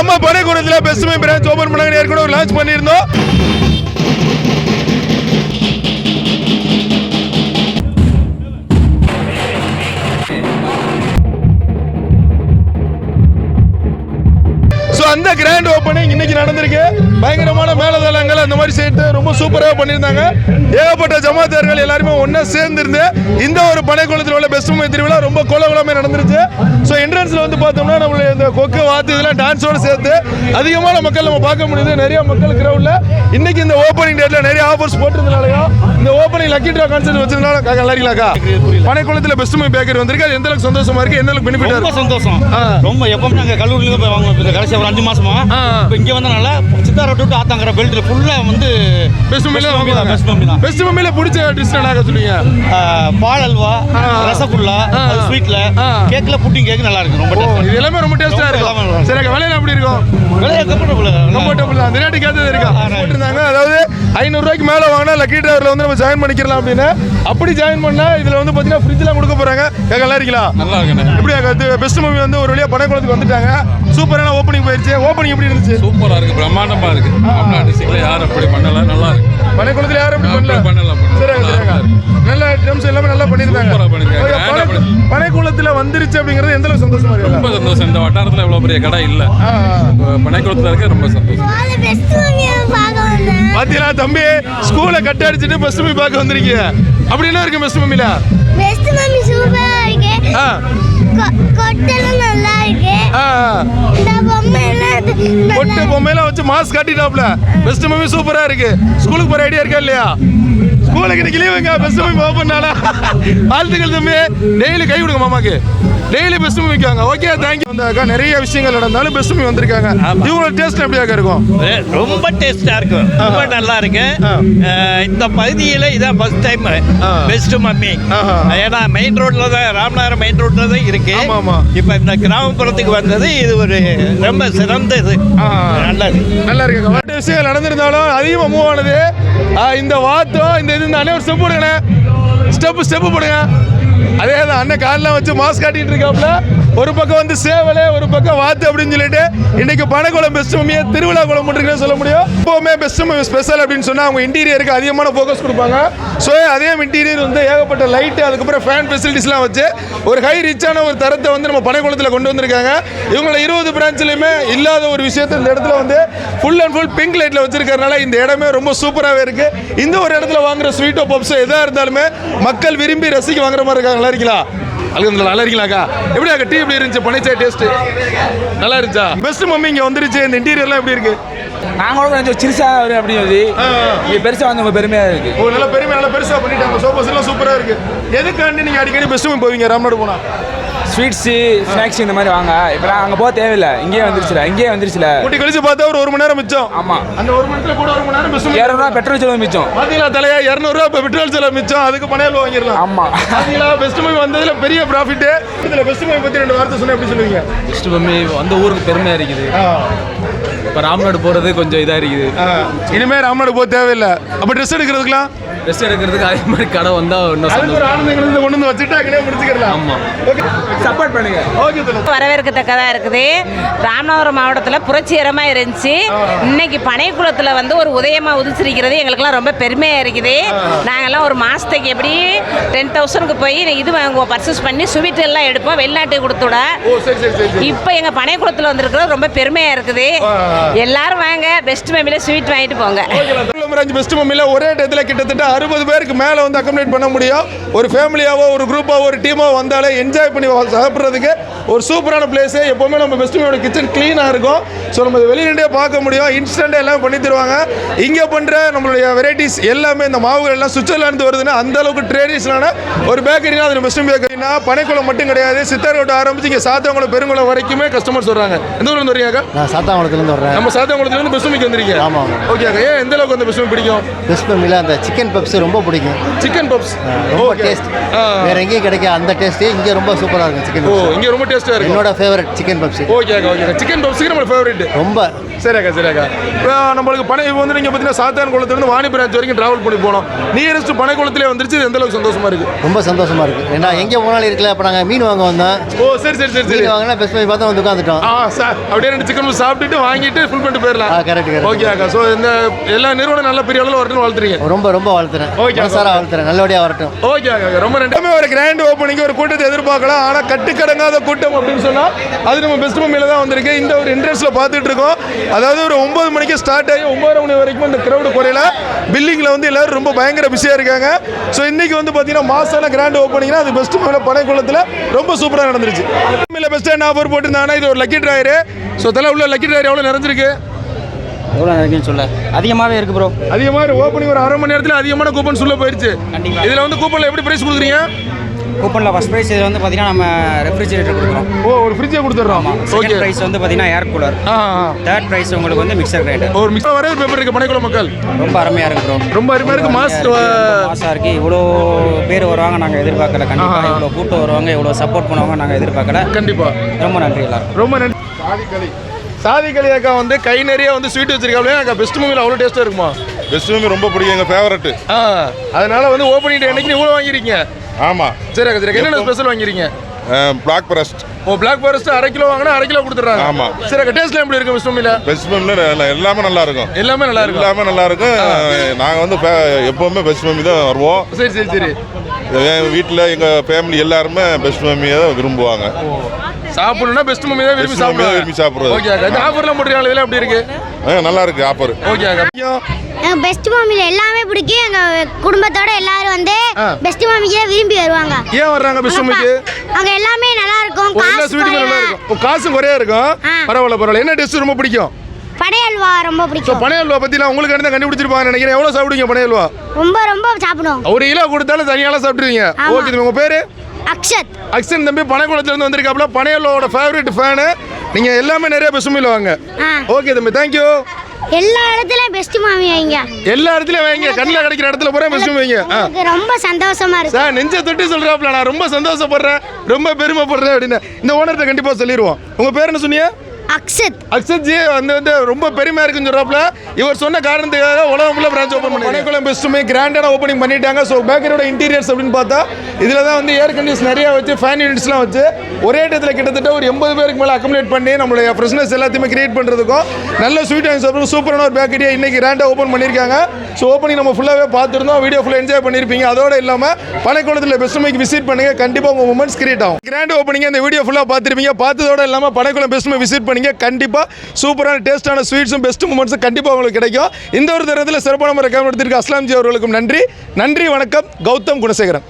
நம்ம பனைக்குளத்தில் best my branch open பண்ணாங்க, ஏற்கனவே ஒரு லான்ச் பண்ணியிருந்தோம். அந்த கிராண்ட் ஓபனிங் இன்னைக்கு நடந்திருக்கு. பயங்கரமான மேலதளங்கள் அந்த மாதிரி சேர்த்து ரொம்ப சூப்பராக பண்ணியிருந்தாங்க. ஏகப்பட்ட ஜமாத்தார்கள் எல்லாருமே ஒன்னா சேர்ந்திருந்து இந்த ஒரு பனைக்குளத்தில் உள்ள பெஸ்ட் மை திருவிழா ரொம்ப கோலாகலமே நடந்துருச்சு. ஸோ என்ட்ரன்ஸ்ல வந்து பார்த்தோம்னா நம்மளுடைய இந்த கொக்கு வாத்து இதெல்லாம் டான்ஸோட சேர்த்து அதிகமான மக்கள் நம்ம பார்க்க முடியுது. நிறைய மக்கள் கிரௌட்ல இன்னைக்கு இந்த ஓப்பனிங் டேட்ல நிறைய ஆஃபர்ஸ் போட்டிருந்தனாலையும் இந்த ஓப்பனிங் லக்கி ட்ரா கான்செப்ட் வச்சிருந்தாலும் நல்லா இருக்கலாக்கா. பனைக்குளத்தில் பெஸ்ட் மை பேக்கரி வந்திருக்கு. அது எந்த அளவுக்கு சந்தோஷமா இருக்கு, எந்த அளவுக்கு பெனிஃபிட் இருக்கு? சந்தோஷம். ரொம்ப எப்பவும் நாங்கள் கல்லூரியில போய் வாங்குவோம். கடைசி ஒரு 5 மாசமா இப்போ இங்கே வந்தனால சித்தாரை விட்டு ஆத்தாங்கிற பெல்ட்ல ஃபுல்லா வந்து பெஸ்ட் மம்மில பிடிச்ச டிஷ் என்ன சொல்லுவீங்க? பால் அல்வா, ரசகுல்லா, ஸ்வீட்ல கேக்ல புட்டிங் கேக் நல்லா இருக்கு. ரொம்ப இது எல்லாமே ரொம்ப டேஸ்டா இருக்கும். சரி, விலையில எப்படி இருக்கும்? விலையை கம்ஃபர்டபுள் தான். இந்த ரேட்டுக்கு ஏற்றது இருக்கா போட்டிருந்தாங்க. அதாவது 500 ரூபாய்க்கு மேல வாங்கினா லக்கி டிராவர்ல வந்து நம்ம ஜாயின் பண்ணிக்கலாம் அப்படின்னு. அப்படி ஜாயின் பண்ணா இதுல வந்து பாத்தீங்கன்னா ஃப்ரிட்ஜ்லாம் கொடுக்க போறாங்க. நல்லா இருக்கீங்களா? நல்லா இருக்கு. எப்படி பெஸ்ட் மம்மி வந்து ஒரு வழியா பனைக்குளத்துக்கு வந்துட்டாங்க. சூப்பரான ஓப்பனிங் போயிருச்சு. ஓப்பனிங் எப்படி இருந்துச்சு? சூப்பரா இருக்கு, பிரம்மாண்டமா இருக்கு. தமிழ்நாடு டிஸ்ட்ரிக்ட்ல யாரும் அப்படி பண்ணல, நல்லா இருக்கு. பனைக்குளத்துல யாரும் அப்படி பண்ணல. நல்ல டெம்ஸ் எல்லாமே நல்லா பண்ணிருக்காங்க. பனைக்குளத்துல வந்துருச்சு அப்படிங்கிறது எந்த அளவுக்கு சந்தோஷமா இருக்கு? ரொம்ப சந்தோஷம். இந்த வட்டாரத்துல இவ்வளவு பெரிய கடை இல்ல, பனைக்குளத்துல இருக்க ரொம்ப சந்தோஷம். பாத்தீங்களா தம்பி, ஸ்கூலை கட்ட அடிச்சுட்டு பெஸ்ட் மம்மி பார்க்க வந்திருக்கீங்க. அப்படி என்ன இருக்கு பெஸ்ட் மம்மில? பெஸ்ட் மம்மி சூப்பரா இருக்கு. கொட்டெல்லாம் நல்லா இருக்கு. இந்த பொம்மையெல்லாம் வச்சு மாஸ்க் காட்டிட்டாப்ல. பெஸ்ட் மம்மி சூப்பரா இருக்கு. ஸ்கூலுக்கு போற ஐடியா இருக்கா இல்லையா? ஸ்கூலுக்கு இன்னைக்கு லீவுங்க. பெஸ்ட் மம்மி ஓப்பன்னால வாழ்த்துக்கள் தம்பி. டெய்லி கை கொடுங்க மாமாக்கு. டெய்லி பெஸ்ட் மம்மி வைக்காங்க. Okay, thank you. வந்தாக்கா நிறைய விஷயங்கள் நடந்தாலும் பெஸ்ட் மம்மி வந்திருக்காங்க. இவங்களோட டேஸ்ட் எப்படியாக்கா இருக்கும்? ரொம்ப டேஸ்டா இருக்கும், ரொம்ப நல்லா இருக்கு. இந்த பகுதியில் இதான் ஃபர்ஸ்ட் டைம் பெஸ்ட் மம்மி. ஏன்னா மெயின் ரோட்ல தான், ராமநாதபுரம் மெயின் ரோட்ல தான் இருக்கு. இப்போ இந்த கிராமப்புறத்துக்கு வந்தது இது ஒரு ரொம்ப சிறந்தது. நல்லா இருக்கு. விஷயங்கள் நடந்திருந்தாலும் அதிகமாக மூவ் ஆனது இந்த வாத்தம் இந்த இது. அண்ணன் ஒரு ஸ்டெப் போடுங்க, ஸ்டெப்பு போடுங்க. அதே தான் அண்ணன் காலெலாம் வச்சு மாஸ்க் காட்டிட்டு இருக்காப்ல. ஒரு பக்கம் வந்து சேவலை, ஒரு பக்கம் வாத்து அப்படின்னு சொல்லிட்டு இன்னைக்கு பனைக்குளம் பெஸ்ட் மம்மியை திருவிழா குளம் பண்ணுறீங்கன்னு சொல்ல முடியும். எப்போவுமே பெஸ்ட் மம்மி ஸ்பெஷல் அப்படின்னு சொன்னால் அவங்க இன்டீரியருக்கு அதிகமான ஃபோக்கஸ் கொடுப்பாங்க. ஸோ அதே இன்டீரியர் வந்து ஏகப்பட்ட லைட்டு, அதுக்கப்புறம் ஃபேன் ஃபெசிலிட்டிஸ்லாம் வச்சு ஒரு ஹை ரிச்சான ஒரு தரத்தை வந்து நம்ம பனைக்குளத்தில் கொண்டு வந்திருக்காங்க. இவங்கள 20 பிரான்ச்லையுமே இல்லாத ஒரு விஷயத்தை இந்த இடத்துல வந்து ஃபுல் அண்ட் ஃபுல் பிங்க் லைட்டில் வச்சிருக்கறனால இந்த இடமே ரொம்ப சூப்பராகவே இருக்கு. இந்த ஒரு இடத்துல வாங்குற ஸ்வீட்டோ பப்ஸோ எதாக இருந்தாலுமே மக்கள் விரும்பி ரசிக்க வாங்குற மாதிரி இருக்காங்க. நல்லா இருக்கீங்களா? நல்லா இருக்கீங்களாக்கா? எப்படி அக்கா டீ எப்படி இருந்துச்சு? பனைச்சாய் டேஸ்ட் நல்லா இருந்துச்சா? பெஸ்ட் மம்மி இங்கே வந்துருச்சு. இந்த இன்டீரியர்லாம் எப்படி இருக்கு? நாங்களும் கொஞ்சம் சிறுசா அப்படின்னு சொல்லி இங்கே பெருசாக வந்து உங்கள் பெருமையாக இருக்கு. ஓ, நல்லா பெருசாக பண்ணிட்டாங்க. சோஃபாஸ் எல்லாம் சூப்பராக இருக்கு. எதுக்காண்டி நீங்கள் அடிக்கடி பெஸ்ட் மம்மி போவீங்க ராம்நாடு போனால்? ஸ்வீட்ஸு, ஸ்நாக்ஸ் இந்த மாதிரி வாங்க. இப்போ அங்கே போக தேவையில்லை, இங்கேயே வந்துருச்சுல. கூட்டி கழிச்சு பார்த்தா ஒரு 1 மணி நேரம் மிச்சம். ஆமாம், அந்த 1 மணி நேரத்தில் கூட 1 மணி நேரம் பெஸ்ட் 200 ரூபா பெட்ரோல் செலவு மிச்சம். பார்த்தீங்களா தலையா? 200 ரூபா இப்போ பெட்ரோல் செலவு மிச்சம். அதுக்கு பணையால் வாங்கிடலாம். ஆமாம், பார்த்தீங்களா? பெஸ்ட் மம்மி வந்ததில் பெரிய ப்ராஃபிட்டு. இதில் பெஸ்ட் மம்மி பற்றி 2 வார்த்தை சொன்னால் எப்படி சொல்லுவீங்க? பெஸ்ட் மம்மி அந்த ஊருக்கு பெருமையாக இருக்குது. இப்போ ராம்நாடு போகிறது கொஞ்சம் இதாக இருக்குது. இனிமேல் ராம்நாடு போக தேவையில்லை. அப்போ ட்ரெஸ் எடுக்கிறதுக்குலாம் ட்ரெஸ் எடுக்கிறதுக்கு அதே மாதிரி கடை வந்தால் இன்னும் ஆனந்தங்களை கொண்டு வந்து வச்சுட்டு அங்கே முடிச்சுக்கலாம். ஆமாம், ஓகே, சப்போர்ட் பண்ணுங்க. ஓகே, வரவேற்கத்தக்கதாக இருக்குது. ராமநாதபுரம் மாவட்டத்தில் புரட்சிகரமாக இருந்துச்சு. இன்னைக்கு பனைக்குளத்தில் வந்து ஒரு உதயமாக உதிச்சிருக்கிறது எங்களுக்குலாம் ரொம்ப பெருமையாக இருக்குது. நாங்கள்லாம் ஒரு மாதத்துக்கு எப்படி 10,000க்கு போய் இது வாங்குவோம், பர்ச்சேஸ் பண்ணி ஸ்வீட் எல்லாம் எடுப்போம், வெளிநாட்டுக்கு கொடுத்துட. இப்போ எங்கள் பனைக்குளத்தில் வந்திருக்கிறது ரொம்ப பெருமையாக இருக்குது. எல்லாரும் வாங்க, பெஸ்ட் மம்மியில் ஸ்வீட் வாங்கிட்டு போங்க. பெஸ்ட் மம்மியில் ஒரே டயத்தில் கிட்டத்தட்ட 60 பேருக்கு மேலே வந்து அக்கமடேட் பண்ண முடியும். ஒரு ஃபேமிலியாவோ, ஒரு குரூப்பாவோ, ஒரு டீமாவோ வந்தாலே என்ஜாய் பண்ணி சாப்பிட்றதுக்கு ஒரு சூப்பரான பிளேஸு. எப்போவுமே நம்ம பெஸ்ட் மம்மியோட கிச்சன் க்ளீனாக இருக்கும். ஸோ நம்ம வெளியிலே பார்க்க முடியும். இன்ஸ்டண்ட்டாக எல்லாமே பண்ணி தருவாங்க. இங்கே பண்ணுற நம்மளுடைய வெரைட்டிஸ் எல்லாமே இந்த மாவுகள் எல்லாம் சுவிட்சர்லாந்து வருதுன்னா அந்த அளவுக்கு ட்ரெடிஷ்னலான ஒரு பேக்கரினா அது பெஸ்ட் பேக்கரினா பனைக்குளம் மட்டும் கிடையாது. சித்தார்கோட்டை ஆரம்பிச்சு இங்கே சாத்தாங்குளம், பெருங்குளம் வரைக்குமே கஸ்டமர்ஸ் வர்றாங்க. எந்த ஊர்லேருந்து வரீங்க? நான் சாத்தாங்குளத்துலேருந்து வர்றேன். நம்ம சாத்தாங்குளத்துலேருந்து பெஸ்ட் மம்மிக்கு வந்திருக்கீங்க. ஆமாம். ஓகே, ஏன் எந்த அளவுக்கு வந்து பெஸ்ட் பெஸ்ட் பிடிக்கும்? பெஸ்ட் ஃபேமிலியில் அந்த சிக்கன் பப்ஸ் ரொம்ப பிடிக்கும். சிக்கன் பப்ஸ் ரொம்ப டேஸ்ட், வேற எங்கேயும் கிடைக்காது அந்த டேஸ்ட்டு இங்கே ரொம்ப சூப்பராக இருக்கும். சிக்கன் பப்ஸ் இங்கே ரொம்ப டேஸ்ட்டாக இருக்கும். என்னோட favourite chicken puffs. Okay chicken பப்ஸுக்கு நம்ம ஃபேவரட் ரொம்ப. சரியாக்கா இப்போ நம்மளுக்கு இப்போ வந்து நீங்கள் பார்த்தீங்கன்னா சாத்தான் குளத்துலேருந்து வாணி பிரான்ச் வரைக்கும் ட்ராவல் பண்ணி போனோம். நியரஸ்ட் பனைக்குளத்திலே வந்துருச்சு. இது எந்த அளவுக்கு சந்தோஷமா இருக்குது? ரொம்ப சந்தோஷமா இருக்குது. ஏன்னா எங்கே போனாலும் இருக்கல. அப்போ நாங்கள் மீன் வாங்க வந்தோம். சரி மீன் வாங்கினா பெஸ்ட் ஃபேமிலி பார்த்தா வந்து உட்காந்துட்டோம். சார் அப்படியே 2 சிக்கன் சாப்பிட்டுட்டு வாங்கிட்டு ஃபுல் பண்ணிட்டு போயிடலாம். கரெக்ட். ஓகேக்கா. ஸோ இந்த எல்லா நிறுவனம் நல்ல பெரிய அளவில் வரட்டும்னு வாழ்த்துறீங்க. ரொம்ப வாழ்த்துறேன். சாரா வாழ்த்துறேன். நல்லபடியாக வரட்டும். ஓகேக்கா. ரொம்ப ரெண்டுமே ஒரு கிராண்ட் ஓப்பனிங் ஒரு கூட்டத்தை எதிர்பார்க்கலாம். ஆனால் கட்டுக்கடங்காத கூட்டம் அப்படின்னு சொன்னால் அது நம்ம பெஸ்ட் ஃபேமிலியில் தான் வந்திருக்கு. இந்த ஒரு இன்ட்ரெஸ்ட்டில் பார்த்துட்டு இருக்கோம். அதாவது ஒரு 9 மணிக்கு ஸ்டார்ட் ஆகி 9:30 மணி வரைக்கும் இந்த கிரௌடு குறையில. பில்லிங்கில் வந்து எல்லாரும் ரொம்ப பயங்கர பிஸியாக இருக்காங்க. ஸோ இன்னைக்கு வந்து பார்த்தீங்கன்னா மாசான கிராண்ட் ஓப்பனிங்னா அது பெஸ்ட் ஃபேமிலியில் பனைக்குளத்தில் ரொம்ப சூப்பராக நடந்துருச்சு. பெஸ்ட் என்ன ஆஃபர் போட்டிருந்தாங்கன்னா இது ஒரு லக்கி டிராயரு. ஸோ தலை உள்ள லக்கி டிராயர் எவ்வளோ நிறைஞ்சிருக்கு? எவ்வளோ நிறைஞ்சுன்னு சொல்ல அதிகமாகவே இருக்குது ப்ரோ. அதிகமாக ஓப்பனிங் ஒரு 1/2 மணி நேரத்தில் அதிகமான கூப்பன்ஸ் உள்ள போயிடுச்சு. இதில் வந்து கூப்பனில் எப்படி ப்ரைஸ் கொடுக்குறீங்க? கூப்பனில் ஃபஸ்ட் ப்ரைஸ் இதில் வந்து பார்த்தீங்கன்னா நம்ம ரெஃப்ரிஜரேட்டர் கொடுக்குறோம். ஒரு ஃப்ரிட்ஜே கொடுத்துட்றோம். செகண்ட் ப்ரைஸ் வந்து பார்த்தீங்கன்னா ஏர் கூலர். தேர்ட் ப்ரைஸ் உங்களுக்கு வந்து மிக்சர் கிரைண்டர். ஒரு மிக்சர் வர பேப்பர் இருக்குது பனைக்குளம் மக்கள். ரொம்ப அருமையாக இருக்குது ப்ரோ. ரொம்ப அருமையாக இருக்குது. மாசாக இருக்குது. இவ்வளோ பேர் வருவாங்க நாங்கள் எதிர்பார்க்கல. கண்டிப்பாக இவ்வளோ கூட்டம் வருவாங்க, இவ்வளோ சப்போர்ட் பண்ணுவாங்க நாங்கள் எதிர்பார்க்கல. கண்டிப்பாக ரொம்ப நன்றி எல்லாரும். ரொம்ப நன்றி. சாதிகளி அக்கா வந்து கை நிறைய வந்து ஸ்வீட் வச்சிருக்காங்க. அக்கா பெஸ்ட் மூவியில் அவ்வளோ டேஸ்ட்டாக இருக்குமா? பெஸ்ட் மூவி ரொம்ப பிடிக்கும், எங்கள் ஃபேவரட்டு. அதனால வந்து ஓப்பனிங் டே அன்னைக்கு இவ்வளோ வாங்கிருக்கீங்க. ஆமாம். சரி அக்கா. என்னென்ன ஸ்பெஷல் வாங்கிருக்கீங்க? Black forest. Black forest 1/2 kilo வாங்கினா 1/2 கிலோ கொடுத்துட்றாங்க. ஆமாம். சரி அக்கா. டேஸ்ட்லாம் எப்படி இருக்கு பெஸ்ட் மூவியில்? பெஸ்ட் மூவியில் எல்லாமே நல்லா இருக்கும். எல்லாமே நல்லா இருக்கும். நாங்கள் வந்து எப்போவுமே பெஸ்ட் மூவி தான் வருவோம். சரி. என் வீட்டில் எங்கள் ஃபேமிலி எல்லாருமே பெஸ்ட் மூவியை தான் விரும்புவாங்க. சாப்பிடணும்னா பெஸ்ட் மூவி தான் விரும்பி சாப்பிடுறது. ஓகே அக்கா. இந்த ஆஃபர்லாம் போட்டுருக்காங்க. இதெல்லாம் எப்படி இருக்கு? நல்லா இருக்கு ஆஃபர். ஓகே அக்கா. எனக்கு பெஸ்ட் மாமியில் எல்லாமே பிடிக்கும். எங்கள் குடும்பத்தோட எல்லாரும் வந்து பெஸ்ட் மாமிக்கு தான் விரும்பி வருவாங்க. ஏன் வர்றாங்க பெஸ்ட் மாமிக்கு? அங்கே எல்லாமே நல்லா இருக்கும். எல்லா ஸ்வீட்டுமே நல்லா இருக்கும். காசும் குறையா இருக்கும். பரவாயில்ல. என்ன டேஸ்ட் ரொம்ப பிடிக்கும்? பனை அல்வா ரொம்ப பிடிக்கும். பனை அல்வா பற்றிலாம் உங்களுக்கு என்ன கண்டுபிடிச்சிருப்பாங்க நினைக்கிறேன். எவ்வளோ சாப்பிடுவீங்க பனை அல்வா? ரொம்ப சாப்பிடுவோம். 1 கிலோ கொடுத்தாலும் தனியாலாம் சாப்பிடுவீங்க. ஓகே. உங்கள் பேர்? அக்ஷன் தம்பி பனைக்குளத்துலேருந்து வந்திருக்காப்புல. பனை அல்வாவோட ஃபேவரட் ஃபேனு. நீங்கள் எல்லாமே நிறைய பெஸ்ட் மீல் வாங்க. ஓகே தம்பி. தேங்க்யூ. எல்லா இடத்துலயும் பெஸ்ட் மாமி வைங்க. எல்லா இடத்துலயும் வைங்க. கண்ணில் கிடைக்கிற இடத்துல போற பெஸ்ட் வைங்க. ரொம்ப சந்தோஷமா இருக்கு சார். நெஞ்ச தொட்டி சொல்றாப்ல. நான் ரொம்ப சந்தோஷப்படுறேன், ரொம்ப பெருமைப்படுறேன் அப்படின்னு இந்த ஓனர்கிட்ட கண்டிப்பா சொல்லிடுவோம். உங்க பேர் என்ன சொன்னீங்க? அக்ஷத் ஜி வந்து ரொம்ப பெருமையா இருக்குன்னு சொல்றாப்ல. இவர் சொன்ன காரணத்துக்காக உலகம் ஃபுல்லாக பிரான்ச் ஓப்பன் பண்ணி பனைக்குளம் பெஸ்ட்டுமே கிராண்டான ஓப்பனிங் பண்ணிட்டாங்க. ஸோ பேக்கரியோட இன்டீரியர்ஸ் அப்படின்னு பார்த்தா இதில் தான் வந்து ஏர் கண்டிஷன் நிறையா வச்சு ஃபேன் யூனிட்ஸ்லாம் வச்சு ஒரே இடத்துல கிட்டத்தட்ட ஒரு 80 பேருக்கு மேலே அக்கமுலேட் பண்ணி நம்மளுடைய ஃப்ரெஷ்னஸ் எல்லாத்தையுமே கிரியேட் பண்ணுறதுக்கும் நல்ல ஸ்வீட் அண்ட் சாப்பிட்றது சூப்பரான ஒரு பேக்கரியை இன்னைக்கு கிராண்டாக ஓப்பன் பண்ணியிருக்காங்க. ஸோ ஓப்பனிங் நம்ம ஃபுல்லாகவே பார்த்துருந்தோம். வீடியோ ஃபுல்லாக என்ஜாய் பண்ணியிருப்பீங்க. அதோடு இல்லாமல் பனைக்குளத்தில் பெஸ்ட்டுமைக்கு விசிட் பண்ணுங்க. கண்டிப்பாக உங்கள் மூமெண்ட்ஸ் கிரியேட் ஆகும். கிராண்ட் ஓப்பனிங் இந்த வீடியோ ஃபுல்லாக பார்த்துருப்பீங்க. பார்த்ததோடு இல்லாமல் பனைக்குளம் பெஸ்ட்டுமை விசிட் பண்ணி கண்டிப்பாக சூப்பரான டேஸ்டான ஸ்வீட்ஸும் பெஸ்ட் மூமெண்ட்ஸும் கண்டிப்பாக உங்களுக்கு கிடைக்கும். இந்த ஒரு தரத்தில் சிறப்பான ரெக்கமெண்ட் எடுத்திருக்க அஸ்லாம் ஜி அவர்களுக்கும் நன்றி. வணக்கம். கௌதம் குணசேகரன்.